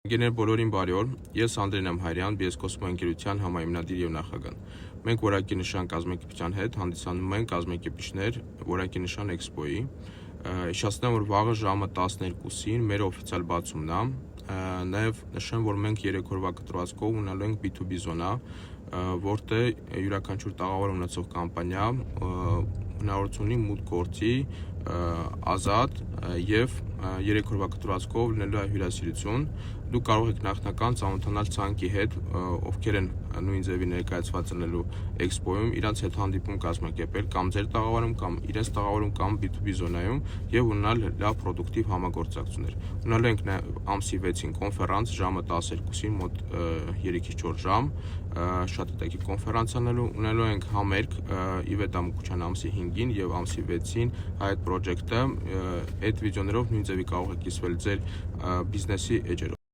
Ընկերներ բոլորին բարի օր, ես Անդրեն եմ Հայրյան, BS-Cosmo ընկերության համահիմնադիր եւ նախագահ։ Մենք որակի նշան կազմակերպության հետ հանդիսանում ենք կազմակերպիչներ որակի նշան էքսպոյի։ Հիշեցնեմ, որ վաղը ժամը 12-ին մեր օֆիցիալ բացումն է, նաեւ նշեմ, որ մենք 3 օրվա կտրվածքով ունենալու ենք B2B զոնա, որտեղ յուրաքանչյուր տաղավար ունեցող կամպանիա հնարավորություն ունի մուտք գործի ազատ եւ 3 օրվա կտրվածքով լինելու է հյուրասիրություն։ Դուք կարող եք նախնական ծանոթանալ ցանկի հետ, ովքեր են նույն ձևի ներկայացված լինելու էքսպոյում, իրանց հետ հանդիպում կազմակերպել կամ ձեր տաղավարում կամ իրենց տաղավարում կամ B2B զոնայում եւ ունենալ լավ պրոդուկտիվ համագործակցություններ։ Ունենալու ենք ամսի 6-ին կոնֆերանս ժամը 12-ին մոտ 3-4 ժամ, շատ հետաքրքիր կոնֆերանս ունենալու ենք համերգ Իվետ Ամուկչյան ամսի 5-ին եւ ամսի 6-ին Հայտ Project-ը, այդ վիդեոներով նույն ձևի կարող եք կիսվել ձեր բիզնեսի էջերով։